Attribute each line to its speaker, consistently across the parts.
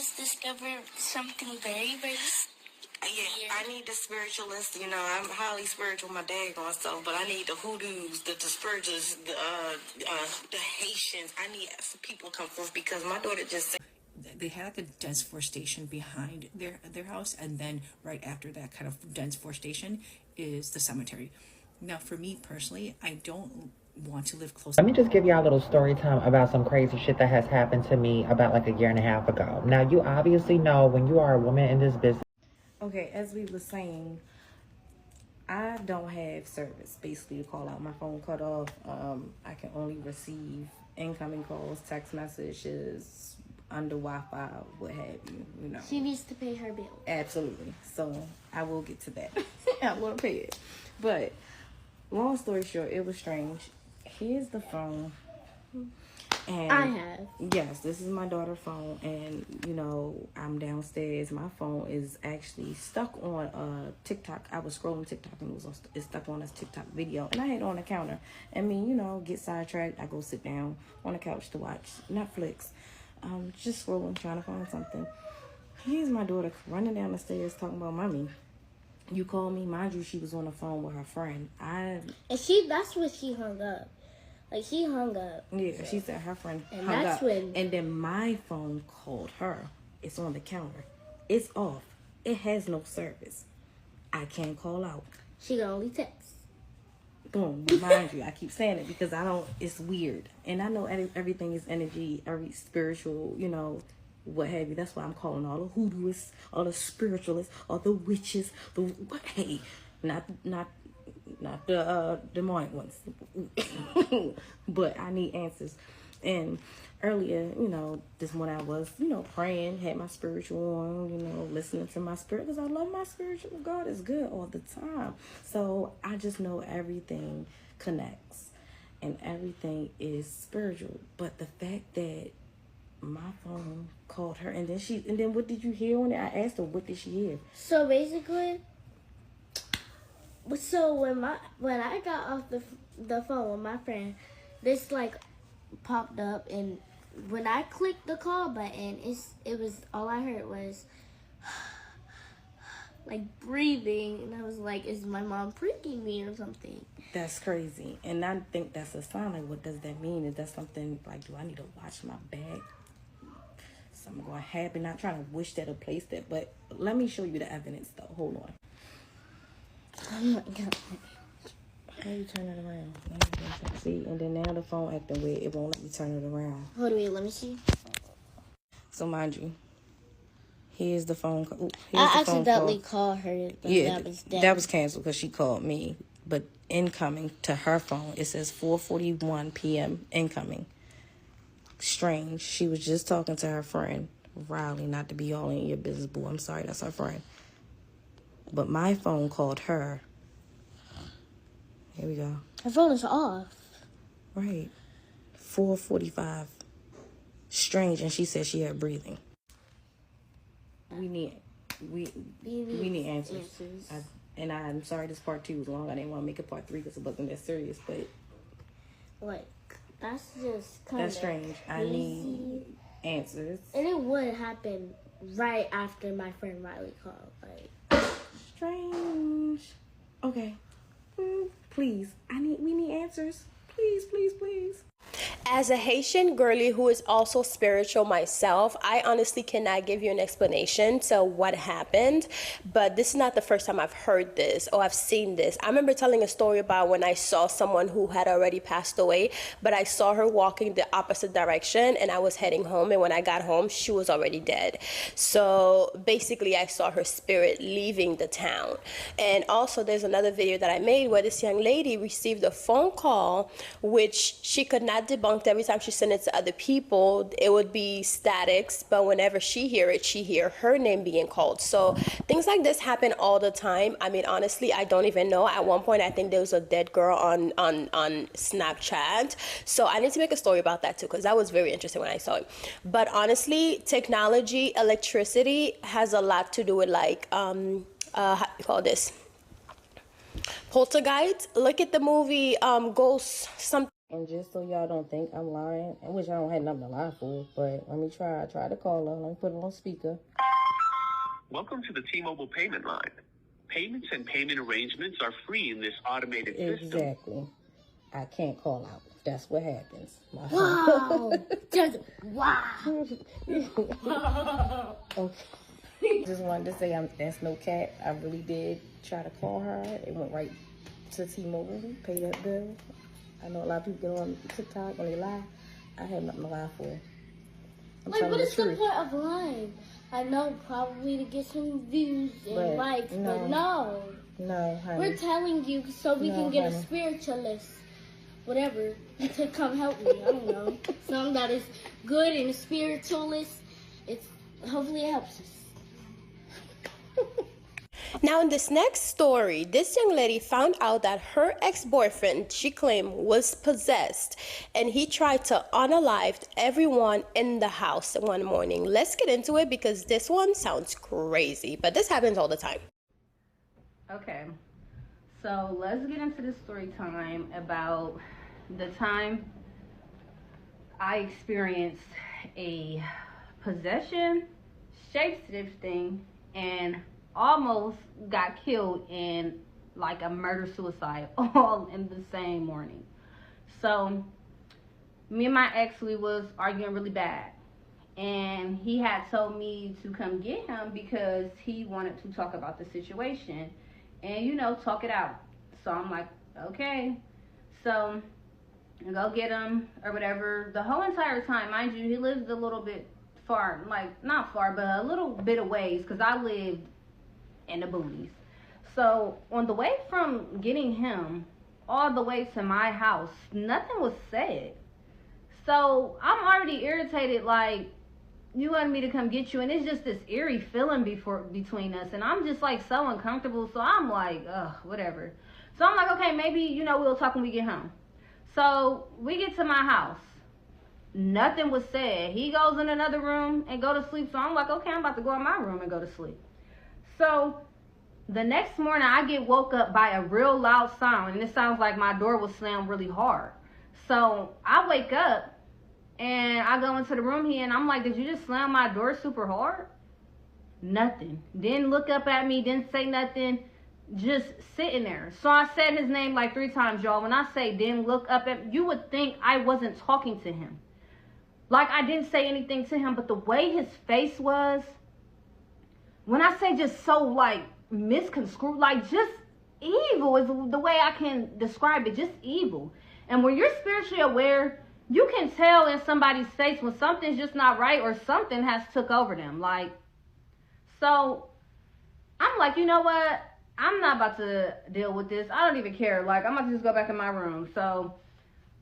Speaker 1: just discovered something very, very
Speaker 2: yeah, I need the spiritualist. You know, I'm highly spiritual, my daggone self, but I need the hoodoos, the spiritualists, the Haitians. I need some people to come forth because my daughter just said
Speaker 3: they had like a dense forestation behind their house, and then right after that kind of dense forestation is the cemetery. Now, for me personally, I don't want to live close.
Speaker 4: Let me just give y'all a little story time about some crazy shit that has happened to me about like a year and a half ago. Now, you obviously know when you are a woman in this business.
Speaker 5: Okay, as we were saying, I don't have service basically to call out. My phone cut off. I can only receive incoming calls, text messages, under Wi-Fi, what have you, you know.
Speaker 1: She needs to pay her bill.
Speaker 5: Absolutely. So I will get to that. I will pay it. But long story short, it was strange. Here's the phone. And
Speaker 1: I have.
Speaker 5: Yes, this is my daughter's phone, and you know, I'm downstairs. My phone is actually stuck on TikTok. I was scrolling TikTok and it's stuck on this TikTok video, and I had it on the counter. I mean, you know, get sidetracked. I go sit down on the couch to watch Netflix. Just scrolling, trying to find something. Here's my daughter running down the stairs talking about, "Mommy, you called me." Mind you, she was on the phone with her friend.
Speaker 1: And that's when she hung up. Like, she hung up.
Speaker 5: Yeah, she said her friend
Speaker 1: and
Speaker 5: hung
Speaker 1: that's
Speaker 5: up.
Speaker 1: When...
Speaker 5: And then my phone called her. It's on the counter. It's off. It has no service. I can't call out.
Speaker 1: She can only text.
Speaker 5: Boom. Remind you. I keep saying it because it's weird. And I know everything is energy, every spiritual, you know, what have you. That's why I'm calling all the hoodooists, all the spiritualists, all the witches, hey, not the demonic ones. But I need answers. And earlier, you know, this when I was, you know, praying, had my spiritual on, you know, listening to my spirit, because I love my spiritual. God is good all the time. So I just know everything connects and everything is spiritual. But the fact that my phone called her, and then what did you hear on it? I asked her, what did she hear?
Speaker 1: So basically, when I got off the phone with my friend, this like popped up, and when I clicked the call button, it was all I heard was like breathing, and I was like, is my mom pranking me or something?
Speaker 5: That's crazy. And I think that's a sign. Like, what does that mean? Is that something like, do I need to watch my back? Something going to happen. Not trying to wish that or place that, but let me show you the evidence though. Hold on.
Speaker 1: Oh my God.
Speaker 5: How you turn it around? See, and then now the phone acting weird. It won't let me turn it around.
Speaker 1: Hold on, let me see.
Speaker 5: So mind you, here's the phone.
Speaker 1: I accidentally called her.
Speaker 5: Yeah, that was canceled because she called me. But incoming to her phone, it says 4:41 p.m. incoming. Strange. She was just talking to her friend, Riley, not to be all in your business, boo. I'm sorry, that's her friend. But my phone called her. Here we go.
Speaker 1: Her phone is off.
Speaker 5: Right. 4:45. Strange, and she said she had breathing. We need answers. I'm sorry this part 2 was long. I didn't want to make it part 3 because it wasn't that serious, but
Speaker 1: like, that's just kind of
Speaker 5: that's strange.
Speaker 1: crazy.
Speaker 5: I need answers.
Speaker 1: And it would happen right after my friend Riley called. Like,
Speaker 5: strange. Okay. Please. We need answers. Please, please, please.
Speaker 6: As a Haitian girly who is also spiritual myself, I honestly cannot give you an explanation to what happened, but this is not the first time I've heard this or I've seen this. I remember telling a story about when I saw someone who had already passed away, but I saw her walking the opposite direction and I was heading home, and when I got home, she was already dead. So basically, I saw her spirit leaving the town. And also, there's another video that I made where this young lady received a phone call, which she could not debunk. Every time she sent it to other people, it would be statics, but whenever she hear it, she hear her name being called. So things like this happen all the time. I mean, honestly, I don't even know. At one point, I think there was a dead girl on Snapchat. So I need to make a story about that too, because that was very interesting when I saw it. But honestly, technology, electricity has a lot to do with, like, how do you call this? Poltergeist. Look at the movie Ghost something.
Speaker 5: And just so y'all don't think I'm lying, and which I don't have nothing to lie for, but let me try. I tried to call her. Let me put it on speaker.
Speaker 7: Welcome to the T-Mobile payment line. Payments and payment arrangements are free in this automated system.
Speaker 5: Exactly. I can't call out. That's what happens.
Speaker 1: Wow. Just wow.
Speaker 5: Okay. Just wanted to say that's no cap. I really did try to call her. It went right to T-Mobile, pay that bill. I know a lot of people get on TikTok when they lie. I have nothing to lie for.
Speaker 1: Like, what is the point of lying? I know, probably to get some views and likes, but no.
Speaker 5: No, honey.
Speaker 1: We're telling you so we can get a spiritualist, whatever, to come help me. I don't know. Something that is good and a spiritualist. Hopefully it helps us.
Speaker 6: Now, in this next story, this young lady found out that her ex-boyfriend, she claimed, was possessed, and he tried to unalive everyone in the house one morning. Let's get into it because this one sounds crazy, but this happens all the time.
Speaker 8: Okay, so let's get into this story time about the time I experienced a possession, shape-shifting, and almost got killed in like a murder-suicide all in the same morning. So me and my ex, we was arguing really bad, and he had told me to come get him because he wanted to talk about the situation and, you know, talk it out. So I'm like, okay. So I go get him or whatever. The whole entire time, mind you, he lived a little bit far, like not far, but a little bit of ways, because I lived in the boonies. So on the way from getting him all the way to my house, nothing was said. So I'm already irritated, like, you wanted me to come get you, and it's just this eerie feeling between us, and I'm just like so uncomfortable. So I'm like, ugh, whatever. So I'm like, okay, maybe, you know, we'll talk when we get home. So we get to my house, nothing was said. He goes in another room and go to sleep. So I'm like, okay, I'm about to go in my room and go to sleep. So the next morning, I get woke up by a real loud sound, and it sounds like my door was slammed really hard. So I wake up, and I go into the room here, and I'm like, did you just slam my door super hard? Nothing. Didn't look up at me, didn't say nothing, just sitting there. So I said his name like 3 times, y'all. When I say didn't look up at, you would think I wasn't talking to him. Like, I didn't say anything to him, but the way his face was, when I say just so, like, misconstrued, like, just evil is the way I can describe it, just evil. And when you're spiritually aware, you can tell in somebody's face when something's just not right or something has took over them. Like, so I'm like, you know what? I'm not about to deal with this. I don't even care. Like, I'm about to just go back in my room. So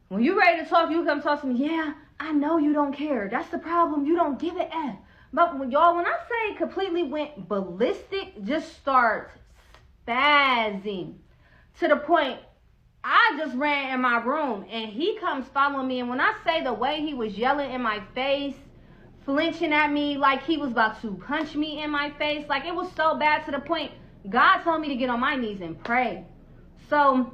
Speaker 8: when you're ready to talk, you come talk to me. Yeah, I know you don't care. That's the problem. You don't give a F. But when y'all, when I say completely went ballistic, just start spazzing to the point I just ran in my room, and he comes following me. And when I say the way he was yelling in my face, flinching at me like he was about to punch me in my face, like it was so bad to the point God told me to get on my knees and pray. So,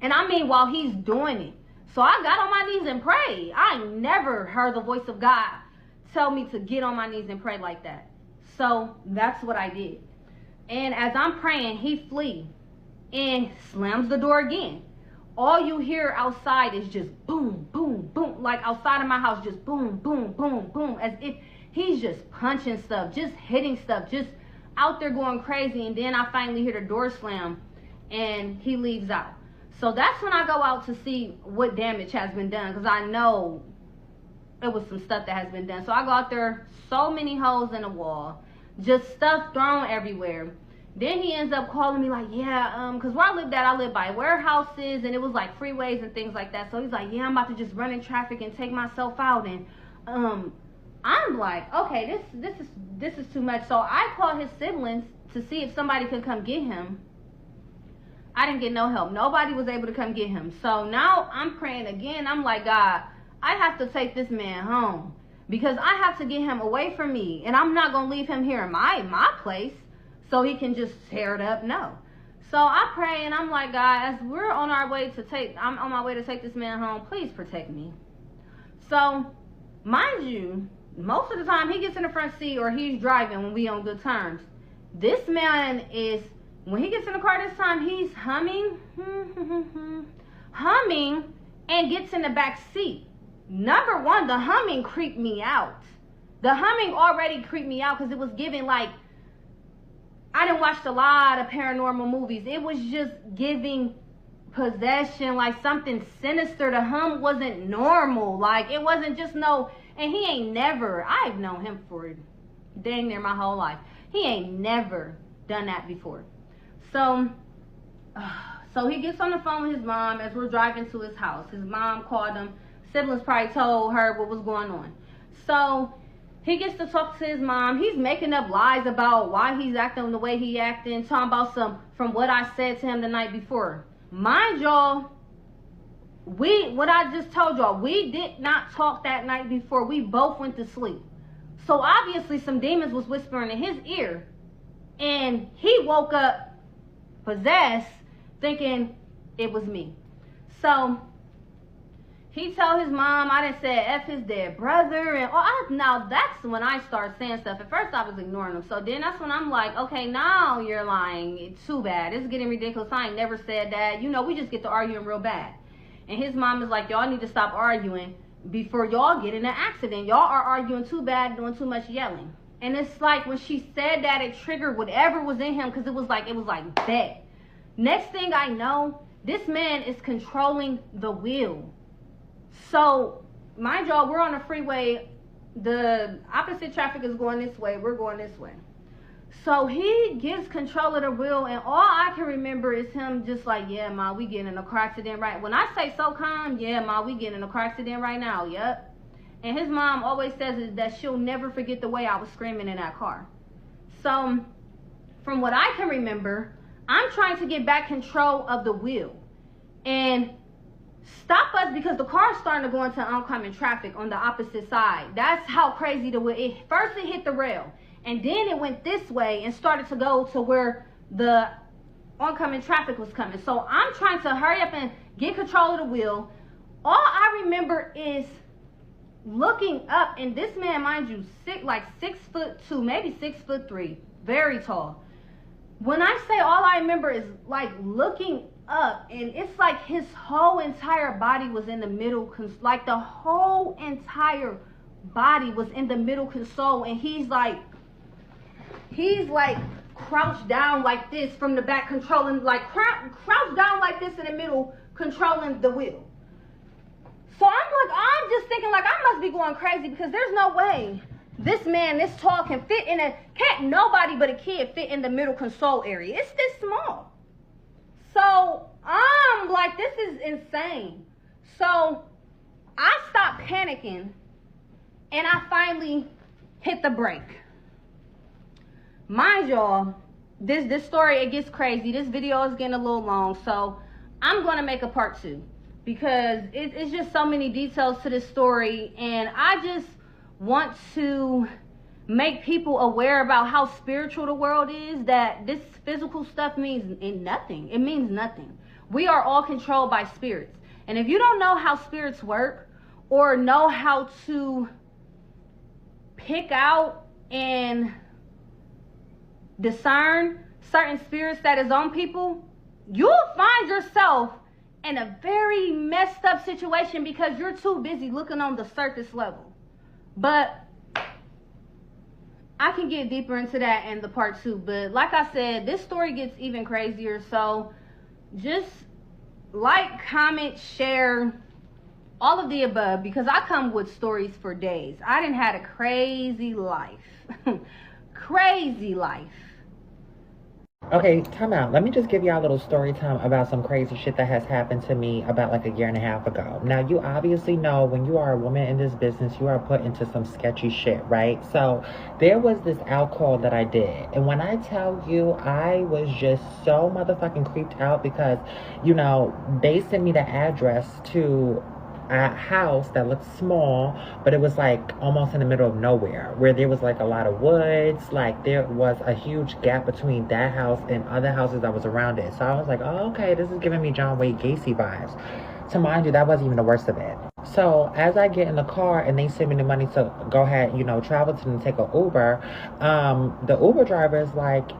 Speaker 8: and I mean while he's doing it. So I got on my knees and prayed. I never heard the voice of God tell me to get on my knees and pray like that. So that's what I did. And as I'm praying, he flee and slams the door again. All you hear outside is just boom, boom, boom. Like outside of my house, just boom, boom, boom, boom. As if he's just punching stuff, just hitting stuff, just out there going crazy. And then I finally hear the door slam and he leaves out. So that's when I go out to see what damage has been done, because I know it was some stuff that has been done. So I go out there, so many holes in the wall, just stuff thrown everywhere. Then he ends up calling me like, yeah, because where I lived by warehouses, and it was like freeways and things like that. So he's like, yeah, I'm about to just run in traffic and take myself out. And I'm like, okay, this is too much. So I called his siblings to see if somebody could come get him. I didn't get no help. Nobody was able to come get him. So now I'm praying again. I'm like, God, I have to take this man home, because I have to get him away from me. And I'm not going to leave him here in my place so he can just tear it up. No. So I pray and I'm like, God, as we're on our way to I'm on my way to take this man home, please protect me. So, mind you, most of the time he gets in the front seat or he's driving when we on good terms. This man is, when he gets in the car this time, he's humming, humming, and gets in the back seat. Number one, the humming creeped me out. The humming already creeped me out because it was giving like, I done watched a lot of paranormal movies. It was just giving possession, like something sinister. The hum wasn't normal. Like, it wasn't just no, and he ain't never, I've known him for dang near my whole life. He ain't never done that before. So he gets on the phone with his mom as we're driving to his house. His mom called him. Siblings probably told her what was going on. So he gets to talk to his mom. He's making up lies about why he's acting the way he acting, talking about some from what I said to him the night before. Mind y'all, what I just told y'all, we did not talk that night before. We both went to sleep. So obviously some demons was whispering in his ear. And he woke up possessed, thinking it was me. So he told his mom, I done said F his dead brother. And now that's when I start saying stuff. At first I was ignoring him. So then that's when I'm like, okay, now you're lying. It's too bad. It's getting ridiculous. I ain't never said that. You know, we just get to arguing real bad. And his mom is like, y'all need to stop arguing before y'all get in an accident. Y'all are arguing too bad, doing too much yelling. And it's like when she said that, it triggered whatever was in him, because it was like that. Next thing I know, this man is controlling the wheel. So, mind y'all, we're on a freeway. The opposite traffic is going this way. We're going this way. So he gets control of the wheel, and all I can remember is him just like, yeah, ma, we getting in a car accident right. When I say so calm, yeah, ma, we getting in a car accident right now. Yep. And his mom always says is that she'll never forget the way I was screaming in that car. So, from what I can remember, I'm trying to get back control of the wheel and stop us because the car's starting to go into oncoming traffic on the opposite side. That's how crazy the wheel. First it hit the rail, and then it went this way and started to go to where the oncoming traffic was coming. So I'm trying to hurry up and get control of the wheel. All I remember is looking up, and this man, mind you, 6'2", maybe 6'3", very tall. When I say all I remember is like looking up, and it's like his whole entire body was in the middle, like the whole entire body was in the middle console, and he's like crouched down like this from the back, controlling, like crouched down like this in the middle, controlling the wheel. So I'm just thinking like I must be going crazy, because there's no way this man this tall can fit in can't nobody but a kid fit in the middle console area. It's this small. So I'm like, this is insane. So I stopped panicking and I finally hit the brake. Mind y'all, this story, it gets crazy. This video is getting a little long, so I'm going to make a part 2. Because it's just so many details to this story, and I just want to make people aware about how spiritual the world is, that this physical stuff means nothing. It means nothing. We are all controlled by spirits. And if you don't know how spirits work, or know how to pick out and discern certain spirits that is on people, you'll find yourself in a very messed up situation because you're too busy looking on the surface level. But I can get deeper into that in the part 2. But like I said, this story gets even crazier. So just like, comment, share, all of the above, because I come with stories for days. I done had a crazy life. Crazy life.
Speaker 4: Okay, time out. Let me just give y'all a little story time about some crazy shit that has happened to me about like a year and a half ago. Now, you obviously know when you are a woman in this business, you are put into some sketchy shit, right? So there was this out call that I did. And when I tell you, I was just so motherfucking creeped out because, you know, they sent me the address to a house that looked small, but it was like almost in the middle of nowhere, where there was like a lot of woods. Like there was a huge gap between that house and other houses that was around it. So I was like, oh, okay, this is giving me John Wayne Gacy vibes. So mind you, that wasn't even the worst of it. So as I get in the car and they send me the money to go ahead, you know, travel to them, take an Uber, the Uber driver is like,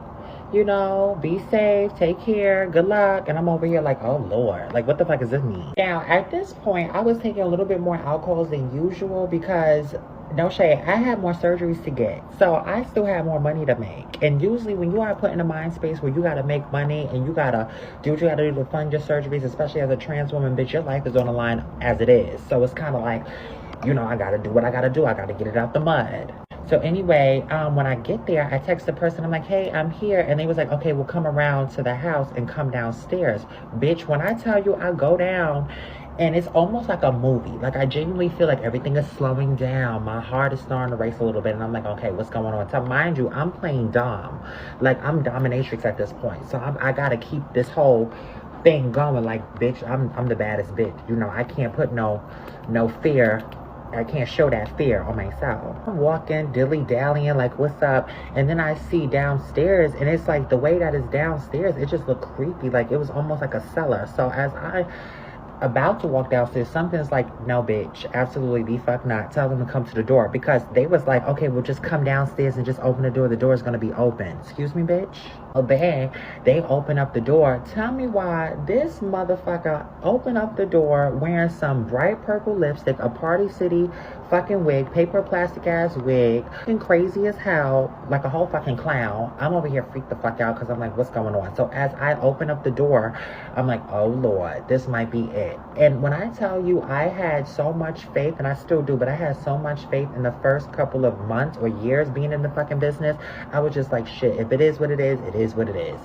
Speaker 4: you know, be safe, take care, good luck. And I'm over here like, oh Lord, like what the fuck does this mean? Now, at this point, I was taking a little bit more alcohols than usual because, no shade, I had more surgeries to get. So I still had more money to make. And usually when you are put in a mind space where you gotta make money and you gotta do what you gotta do to fund your surgeries, especially as a trans woman, bitch, your life is on the line as it is. So it's kind of like, you know, I gotta do what I gotta do. I gotta get it out the mud. So anyway, when I get there, I text the person. I'm like, hey, I'm here. And they was like, okay, we'll come around to the house and come downstairs. Bitch, when I tell you I go down and it's almost like a movie. Like I genuinely feel like everything is slowing down. My heart is starting to race a little bit. And I'm like, okay, what's going on? So mind you, I'm playing Dom. Like I'm dominatrix at this point. So I got to keep this whole thing going. Like, bitch, I'm the baddest bitch. You know, I can't put no fear. I can't show that fear on myself. I'm walking, dilly-dallying, like, what's up? And then I see downstairs, and it's like the way that it's downstairs, it just looked creepy. Like, it was almost like a cellar. So as I about to walk downstairs, something's like, no, bitch, absolutely the fuck not. Tell them to come to the door. Because they was like, okay, well, just come downstairs and just open the door. The door is going to be open. Excuse me, bitch? Oh, then they open up the door. Tell me why this motherfucker opened up the door wearing some bright purple lipstick, a Party City fucking wig, paper plastic ass wig, and crazy as hell, like a whole fucking clown. I'm over here freaked the fuck out because I'm like, what's going on? So as I open up the door, I'm like, oh Lord, this might be it. And when I tell you, I had so much faith, and I still do, but I had so much faith in the first couple of months or years being in the fucking business. I was just like, shit, if it is what it is, it is what it is.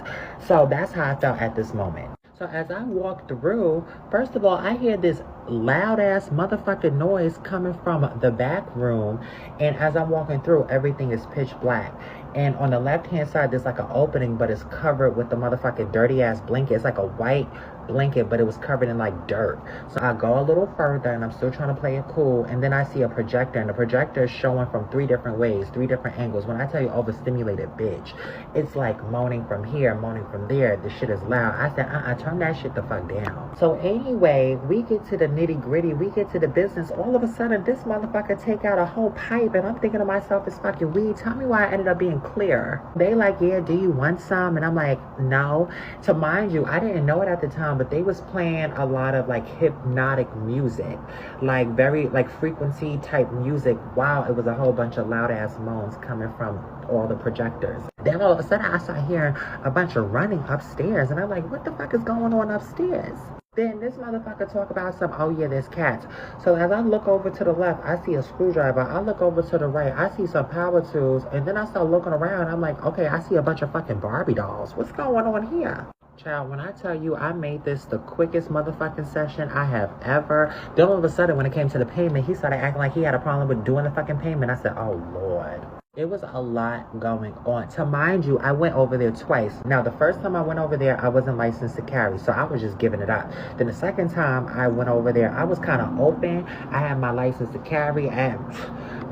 Speaker 4: So that's how I felt at this moment. So as I walk through, first of all, I hear this loud ass motherfucking noise coming from the back room. And as I'm walking through, everything is pitch black. And on the left hand side, there's like an opening, but it's covered with the motherfucking dirty ass blanket. It's like a white blanket, but it was covered in like dirt. So I go a little further and I'm still trying to play it cool. And then I see a projector, and the projector is showing from 3 different ways, 3 different angles. When I tell you overstimulated, bitch, it's like moaning from here, moaning from there. The shit is loud. I said, turn that shit the fuck down. So anyway, we get to the nitty gritty. We get to the business. All of a sudden, this motherfucker take out a whole pipe, and I'm thinking to myself, it's fucking weed. Tell me why I ended up being clear. They like, yeah, do you want some? And I'm like, no. To mind you, I didn't know it at the time, but they was playing a lot of like hypnotic music, like very like frequency type music, while it was a whole bunch of loud ass moans coming from all the projectors. Then all of a sudden I start hearing a bunch of running upstairs, and I'm like, what the fuck is going on upstairs? Then this motherfucker talk about some, oh yeah, there's cats. So as I look over to the left, I see a screwdriver. I look over to the right, I see some power tools. And then I start looking around. I'm like, okay, I see a bunch of fucking Barbie dolls. What's going on here? Child, when I tell you I made this the quickest motherfucking session I have ever. Then all of a sudden when it came to the payment, he started acting like he had a problem with doing the fucking payment. I said, oh Lord. It was a lot going on. To mind you, I went over there twice. Now, the first time I went over there, I wasn't licensed to carry, so I was just giving it up. Then the second time I went over there, I was kind of open. I had my license to carry, and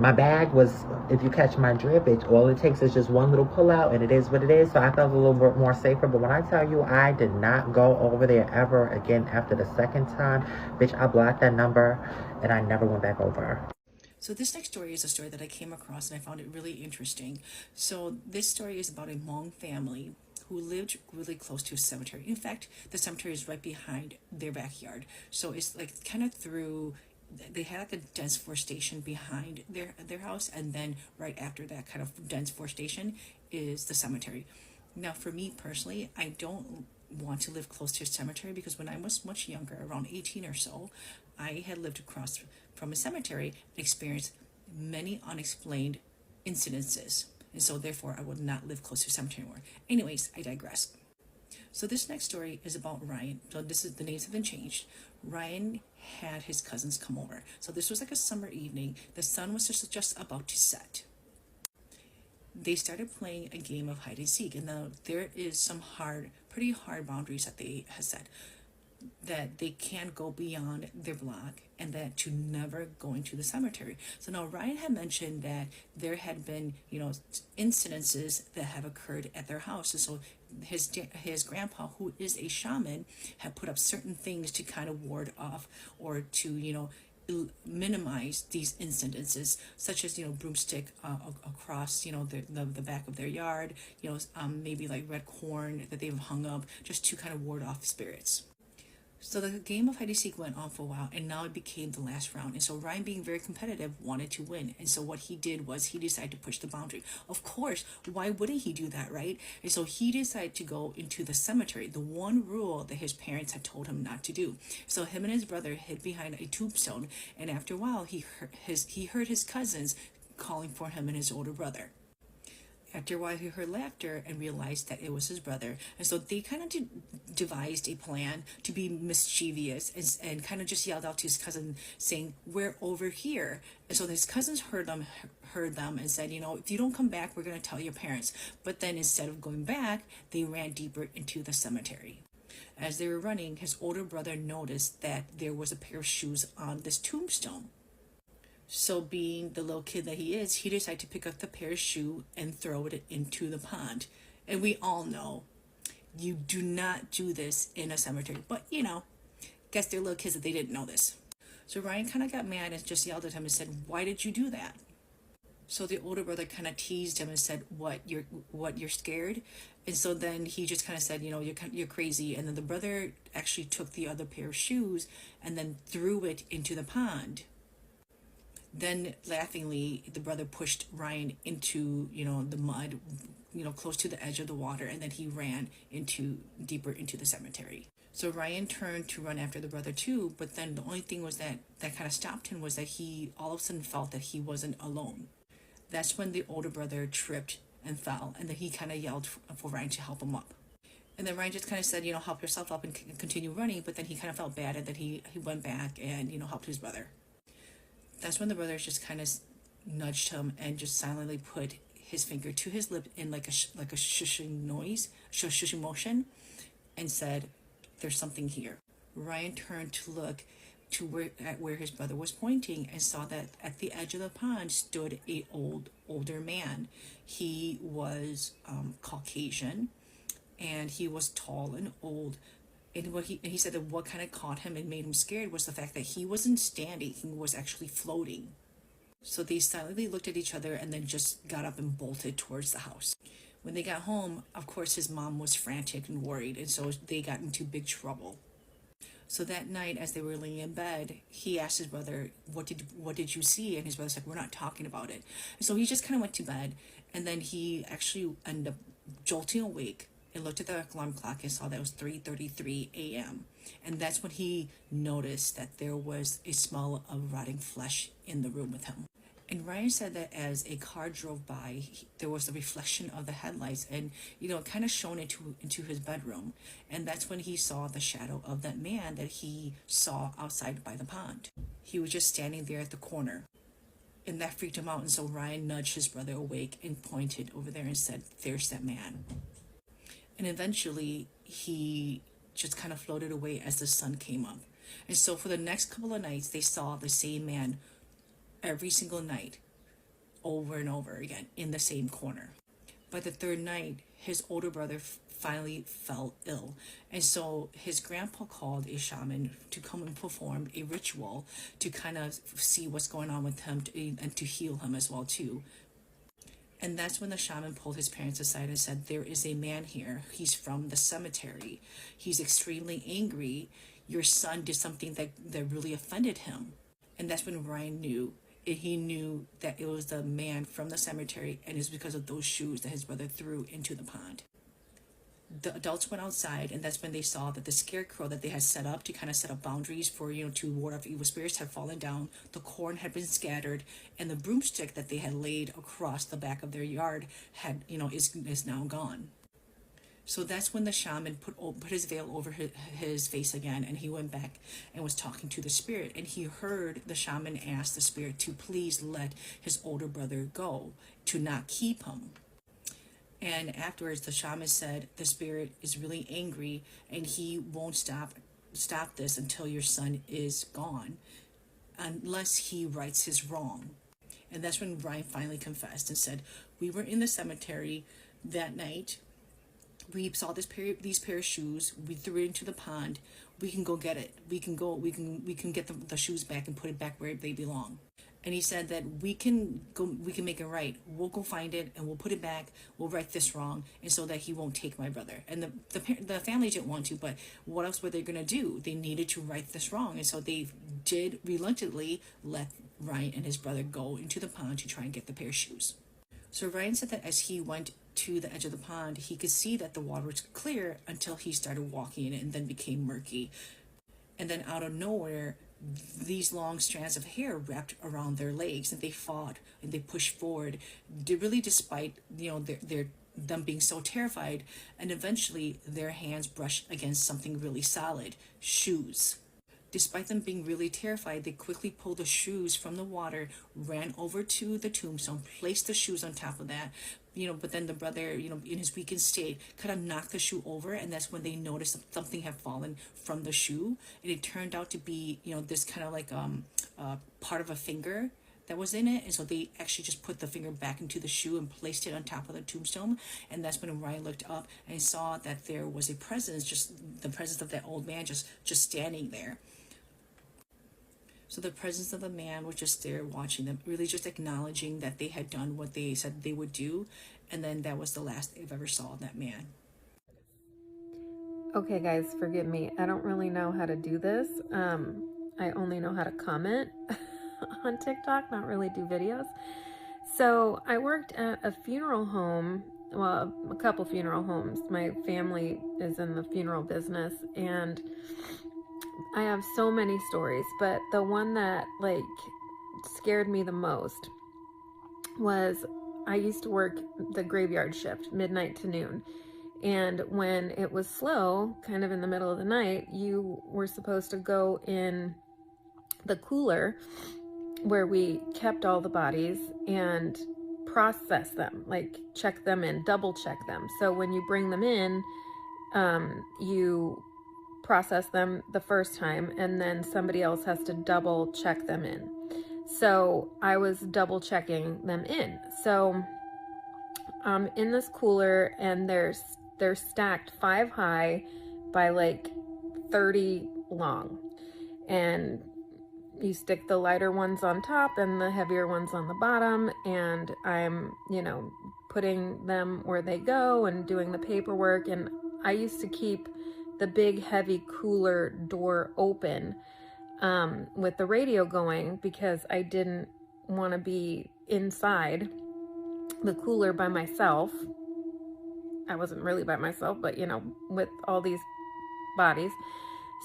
Speaker 4: my bag was, if you catch my drip, all it takes is just one little pull out, and it is what it is. So I felt a little bit more safer. But when I tell you, I did not go over there ever again after the second time. Bitch, I blocked that number, and I never went back over.
Speaker 3: So this next story is a story that I came across and I found it really interesting. So this story is about a Hmong family who lived really close to a cemetery. In fact, the cemetery is right behind their backyard. So it's like kind of through, they had like a dense forestation behind their house, and then right after that kind of dense forestation is the cemetery. Now for me personally, I don't want to live close to a cemetery because when I was much younger, around 18 or so, I had lived across from a cemetery and experienced many unexplained incidences. And so therefore I would not live close to a cemetery anymore. Anyways, I digress. So this next story is about Ryan. So this is, the names have been changed. Ryan had his cousins come over. So this was like a summer evening. The sun was just about to set. They started playing a game of hide and seek. And now there is some pretty hard boundaries that they have set. that they can't go beyond their block and that to never go into the cemetery. So now Ryan had mentioned that there had been, incidences that have occurred at their house. And so his grandpa, who is a shaman, had put up certain things to kind of ward off or to, minimize these incidences, such as broomstick across the back of their yard, maybe like red corn that they've hung up just to kind of ward off spirits. So the game of hide and seek went on for a while, and now it became the last round. And so Ryan, being very competitive, wanted to win. And so what he did was he decided to push the boundary. Of course, why wouldn't he do that, right? And so he decided to go into the cemetery, the one rule that his parents had told him not to do. So him and his brother hid behind a tombstone, and after a while, he heard his cousins calling for him and his older brother. After a while, he heard laughter and realized that it was his brother. And so they kind of devised a plan to be mischievous and kind of just yelled out to his cousin saying, "We're over here." And so his cousins heard them and said, "If you don't come back, we're going to tell your parents." But then instead of going back, they ran deeper into the cemetery. As they were running, his older brother noticed that there was a pair of shoes on this tombstone. So being the little kid that he is, he decided to pick up the pair of shoe and throw it into the pond. And we all know you do not do this in a cemetery. But, guess they're little kids that they didn't know this. So Ryan kind of got mad and just yelled at him and said, "Why did you do that?" So the older brother kind of teased him and said, you're scared?" And so then he just kind of said, you're crazy. And then the brother actually took the other pair of shoes and then threw it into the pond. Then laughingly, the brother pushed Ryan into, the mud, close to the edge of the water, and then he ran deeper into the cemetery. So Ryan turned to run after the brother too, but then the only thing was that kind of stopped him was that he all of a sudden felt that he wasn't alone. That's when the older brother tripped and fell, and then he kind of yelled for Ryan to help him up. And then Ryan just kind of said, help yourself up and continue running, but then he kind of felt bad, and then he went back and, helped his brother. That's when the brothers just kind of nudged him and just silently put his finger to his lip in like a shushing motion, and said, "There's something here." Ryan turned to look to where his brother was pointing and saw that at the edge of the pond stood a older man. He was Caucasian, and he was tall and old. And he said that what kind of caught him and made him scared was the fact that he wasn't standing, he was actually floating. So they silently looked at each other and then just got up and bolted towards the house. When they got home, of course, his mom was frantic and worried, and so they got into big trouble. So that night, as they were laying in bed, he asked his brother, what did you see? And his brother said, "We're not talking about it." And so he just kind of went to bed, and then he actually ended up jolting awake and looked at the alarm clock and saw that it was 3:33 a.m. And that's when he noticed that there was a smell of rotting flesh in the room with him. And Ryan said that as a car drove by, there was a reflection of the headlights and, it kind of shone into his bedroom. And that's when he saw the shadow of that man that he saw outside by the pond. He was just standing there at the corner. And that freaked him out. And so Ryan nudged his brother awake and pointed over there and said, "There's that man." And eventually, he just kind of floated away as the sun came up. And so for the next couple of nights, they saw the same man every single night, over and over again, in the same corner. By the third night, his older brother finally fell ill. And so his grandpa called a shaman to come and perform a ritual to kind of see what's going on with him and to heal him as well, too. And that's when the shaman pulled his parents aside and said, "There is a man here. He's from the cemetery. He's extremely angry. Your son did something that really offended him." And that's when Ryan knew. He knew that it was the man from the cemetery, and it's because of those shoes that his brother threw into the pond. The adults went outside, and that's when they saw that the scarecrow that they had set up to kind of set up boundaries for, to ward off evil spirits had fallen down. The corn had been scattered, and the broomstick that they had laid across the back of their yard had, is now gone. So that's when the shaman put his veil over his face again, and he went back and was talking to the spirit, and he heard the shaman ask the spirit to please let his older brother go, to not keep him. And afterwards, the shaman said the spirit is really angry and he won't stop stop this until your son is gone, unless he rights his wrong. And that's when Ryan finally confessed and said, we were in the cemetery that night. We saw these pair of shoes. We threw it into the pond. We can go get it. We can get the shoes back and put it back where they belong. And he said that we can make it right. We'll go find it and we'll put it back. We'll right this wrong, and so that he won't take my brother. And the family didn't want to, but what else were they gonna do? They needed to right this wrong, and so they did reluctantly let Ryan and his brother go into the pond to try and get the pair of shoes. So Ryan said that as he went to the edge of the pond, he could see that the water was clear until he started walking in it and then became murky. And then out of nowhere, these long strands of hair wrapped around their legs, and they fought and they pushed forward, really despite them being so terrified. And eventually their hands brushed against something really solid, shoes. Despite them being really terrified, they quickly pulled the shoes from the water, ran over to the tombstone, placed the shoes on top of that, but then the brother, in his weakened state, kind of knocked the shoe over, and that's when they noticed that something had fallen from the shoe, and it turned out to be, this kind of like part of a finger that was in it. And so they actually just put the finger back into the shoe and placed it on top of the tombstone. And that's when Ryan looked up and saw that there was a presence, just the presence of that old man just standing there. So the presence of the man was just there watching them, really just acknowledging that they had done what they said they would do. And then that was the last they've ever saw of that man.
Speaker 9: Okay, guys, forgive me. I don't really know how to do this. I only know how to comment on TikTok, not really do videos. So I worked at a funeral home, well, a couple funeral homes. My family is in the funeral business, and I have so many stories, but the one that scared me the most was I used to work the graveyard shift, midnight to noon. And when it was slow, kind of in the middle of the night, you were supposed to go in the cooler where we kept all the bodies and process them, check them in, double check them. So when you bring them in, you process them the first time, and then somebody else has to double check them in. So I was double checking them in. So in this cooler, and they're stacked 5 high by 30 long, and you stick the lighter ones on top and the heavier ones on the bottom, and I'm putting them where they go and doing the paperwork. And I used to keep the big heavy cooler door open with the radio going, because I didn't want to be inside the cooler by myself. I wasn't really by myself, but with all these bodies.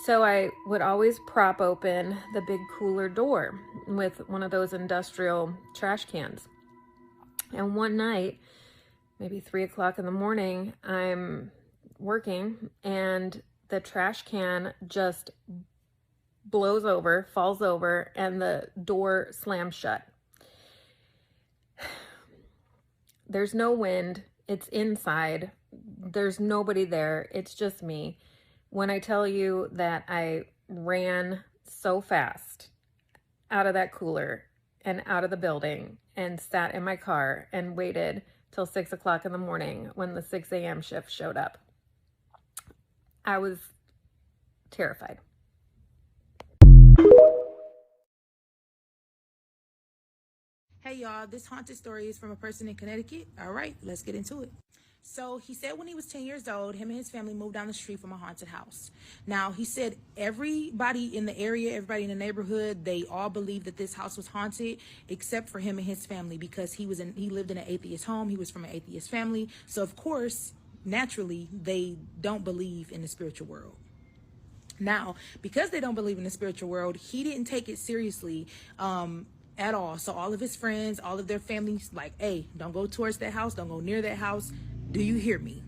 Speaker 9: So I would always prop open the big cooler door with one of those industrial trash cans. And one night, maybe 3 o'clock in the morning, I'm working, and the trash can just blows over, falls over, and the door slams shut. There's no wind. It's inside. There's nobody there. It's just me. When I tell you that I ran so fast out of that cooler and out of the building and sat in my car and waited till 6 o'clock in the morning when the 6 a.m. shift showed up, I was terrified.
Speaker 10: Hey y'all, this haunted story is from a person in Connecticut. All right, let's get into it. So he said when he was 10 years old, him and his family moved down the street from a haunted house. Now, he said everybody in the area, everybody in the neighborhood, they all believed that this house was haunted, except for him and his family, because he lived in an atheist home. He was from an atheist family. So, of course, naturally, they don't believe in the spiritual world. Now, because they don't believe in the spiritual world, he didn't take it seriously at all. So all of his friends, all of their families, hey, don't go towards that house. Don't go near that house. Do you hear me?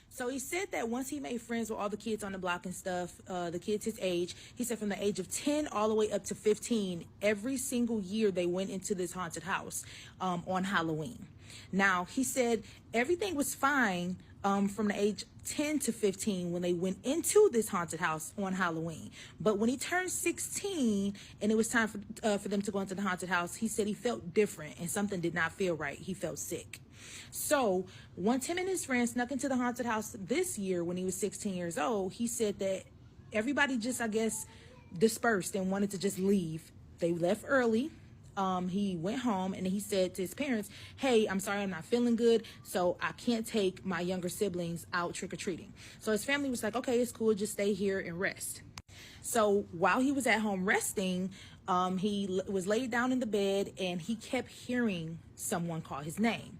Speaker 10: So he said that once he made friends with all the kids on the block and stuff, the kids his age, he said from the age of 10 all the way up to 15, every single year they went into this haunted house on Halloween. Now, he said everything was fine from the age 10 to 15 when they went into this haunted house on Halloween. But when he turned 16 and it was time for them to go into the haunted house, he said he felt different and something did not feel right. He felt sick. So once him and his friends snuck into the haunted house this year when he was 16 years old, he said that everybody just, I guess, dispersed and wanted to just leave. They left early. He went home and he said to his parents, hey, I'm sorry, I'm not feeling good, so I can't take my younger siblings out trick-or-treating. So his family was like, okay, it's cool, just stay here and rest. So while he was at home resting, he was laid down in the bed and he kept hearing someone call his name.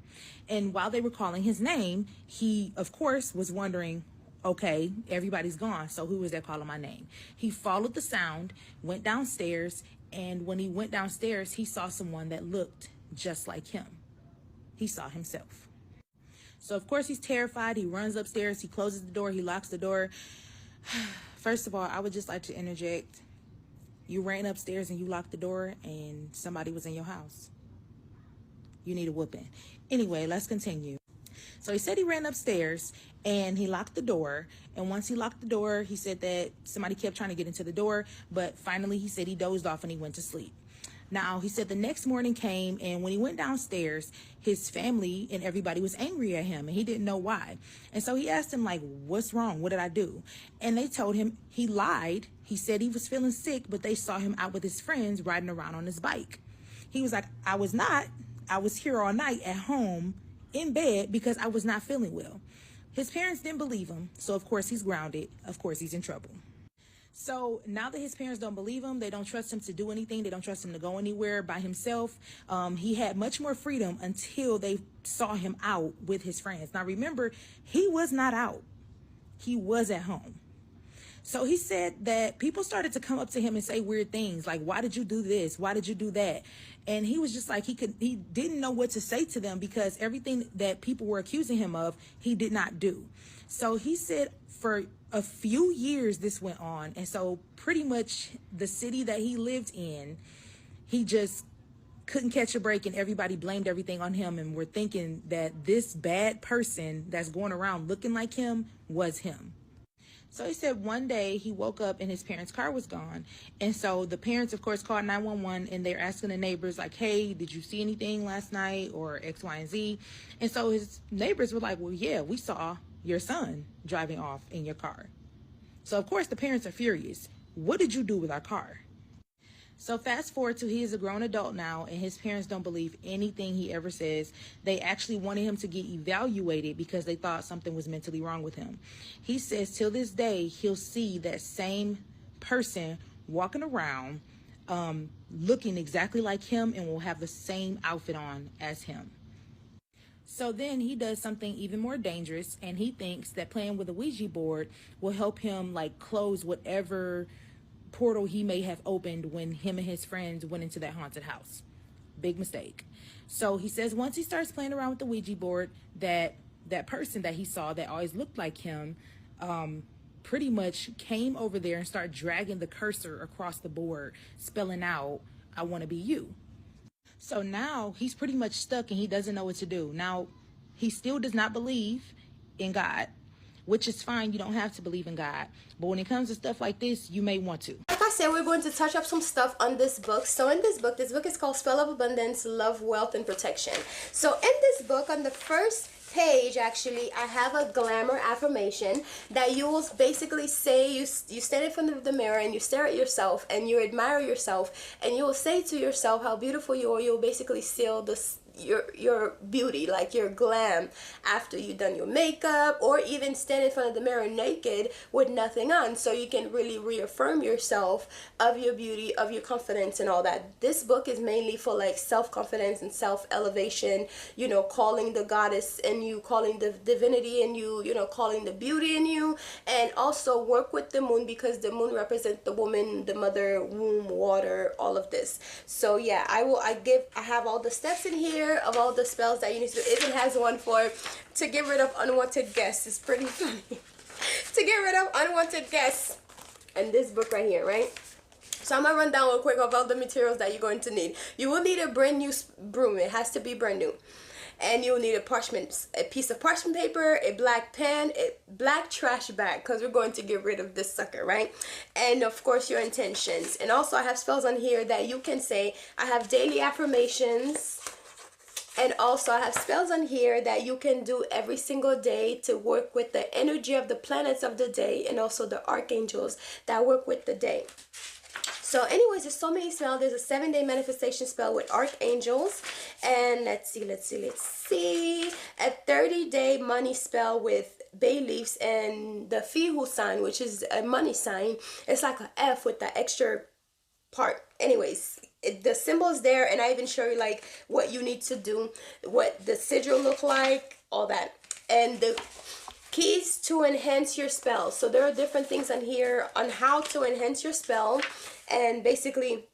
Speaker 10: And while they were calling his name, he, of course, was wondering, okay, everybody's gone, so who is that calling my name? He followed the sound, went downstairs, and when he went downstairs, he saw someone that looked just like him. He saw himself. So, of course, he's terrified. He runs upstairs. He closes the door. He locks the door. First of all, I would just like to interject. You ran upstairs and you locked the door and somebody was in your house. You need a whooping. Anyway, let's continue. So he said he ran upstairs and he locked the door. And once he locked the door, he said that somebody kept trying to get into the door. But finally, he said he dozed off and he went to sleep. Now, he said the next morning came, and when he went downstairs, his family and everybody was angry at him, and he didn't know why. And so he asked him, like, what's wrong? What did I do? And they told him he lied. He said he was feeling sick, but they saw him out with his friends riding around on his bike. He was like, I was not. I was here all night at home in bed because I was not feeling well. His parents didn't believe him, so of course he's grounded. Of course he's in trouble. So now that his parents don't believe him, they don't trust him to do anything, they don't trust him to go anywhere by himself, he had much more freedom until they saw him out with his friends. Now remember, he was not out. He was at home. So he said that people started to come up to him and say weird things like, why did you do this? Why did you do that? And he was just like, he didn't know what to say to them because everything that people were accusing him of, he did not do. So he said for a few years this went on. And so pretty much the city that he lived in, he just couldn't catch a break and everybody blamed everything on him and were thinking that this bad person that's going around looking like him was him. So he said one day he woke up and his parents' car was gone. And so the parents, of course, called 911 and they're asking the neighbors like, hey, did you see anything last night or X, Y, and Z? And so his neighbors were like, well, yeah, we saw your son driving off in your car. So, of course, the parents are furious. What did you do with our car? So fast forward to he is a grown adult now and his parents don't believe anything he ever says. They actually wanted him to get evaluated because they thought something was mentally wrong with him. He says till this day, he'll see that same person walking around looking exactly like him and will have the same outfit on as him. So then he does something even more dangerous and he thinks that playing with a Ouija board will help him like close whatever portal he may have opened when him and his friends went into that haunted house. Big mistake. So he says once he starts playing around with the Ouija board, that person that he saw that always looked like him pretty much came over there and started dragging the cursor across the board, spelling out, I want to be you. So now he's pretty much stuck and he doesn't know what to do. Now, he still does not believe in God, which is fine. You don't have to believe in God. But when it comes to stuff like this, you may want to.
Speaker 6: Like I said, we're going to touch up some stuff on this book. So in this book is called Spell of Abundance, Love, Wealth, and Protection. So in this book, on the first page, actually, I have a glamour affirmation that you will basically say, you stand in front of the mirror and you stare at yourself and you admire yourself and you will say to yourself how beautiful you are. You'll basically seal this your beauty, like your glam, after you've done your makeup, or even stand in front of the mirror naked with nothing on, so you can really reaffirm yourself of your beauty, of your confidence and all that. This book is mainly for like self-confidence and self-elevation, you know, calling the goddess in you, calling the divinity in you, you know, calling the beauty in you, and also work with the moon because the moon represents the woman, the mother, womb, water, all of this. So yeah, I have all the steps in here of all the spells that you need to do. It even has one to get rid of unwanted guests. It's pretty funny. To get rid of unwanted guests. And this book right here, right? So I'm gonna run down real quick of all the materials that you're going to need. You will need a brand new broom. It has to be brand new. and you'll need a piece of parchment paper, a black pen, a black trash bag, because we're going to get rid of this sucker, right? And of course your intentions. And also I have spells on here that you can say. I have daily affirmations, and also I have spells on here that you can do every single day to work with the energy of the planets of the day, and also the archangels that work with the day. So anyways, there's so many spells. There's a 7-day manifestation spell with archangels, and let's see, a 30-day money spell with bay leaves and the Fihu sign, which is a money sign. It's like an F with the extra part. Anyways, the symbol's there, and I even show you like what you need to do, what the sigil look like, all that, and the keys to enhance your spell. So there are different things on here on how to enhance your spell, and basically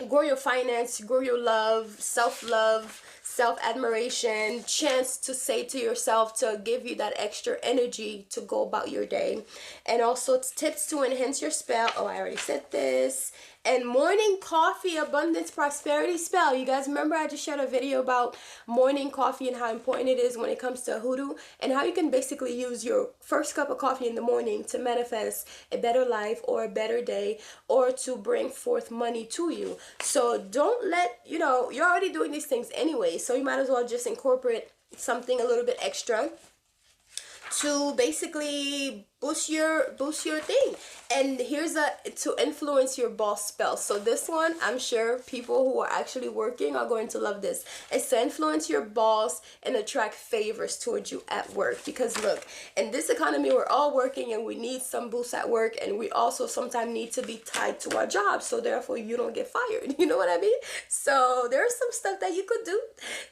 Speaker 6: grow your finance, grow your love, self-love, self-admiration, chance to say to yourself to give you that extra energy to go about your day. And also tips to enhance your spell. Oh, I already said this. And morning coffee abundance prosperity spell. You guys remember I just shared a video about morning coffee and how important it is when it comes to hoodoo, and how you can basically use your first cup of coffee in the morning to manifest a better life or a better day, or to bring forth money to you. So don't let, you know, you're already doing these things anyway, so you might as well just incorporate something a little bit extra to basically boost your thing. And here's a to influence your boss spell. So this one, I'm sure people who are actually working are going to love this. It's to influence your boss and attract favors towards you at work. Because look, in this economy, we're all working and we need some boost at work, and we also sometimes need to be tied to our job, so therefore you don't get fired. You know what I mean? So there's some stuff that you could do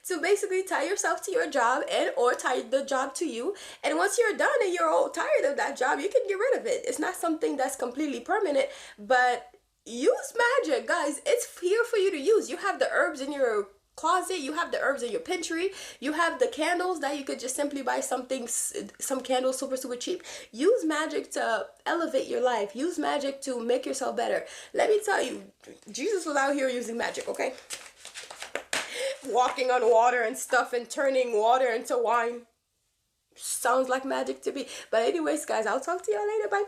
Speaker 6: to basically tie yourself to your job, and or tie the job to you. And once you're done and you're all tired of that job, you can get rid of it. It's not something that's completely permanent, but use magic, guys. It's here for you to use. You have the herbs in your closet, you have the herbs in your pantry, you have the candles that you could just simply buy some candles super cheap. Use magic to elevate your life. Use magic to make yourself better. Let me tell you, Jesus was out here using magic, okay? Walking on water and stuff, and turning water into wine. Sounds like magic to me. But anyways, guys, I'll talk to y'all later. Bye.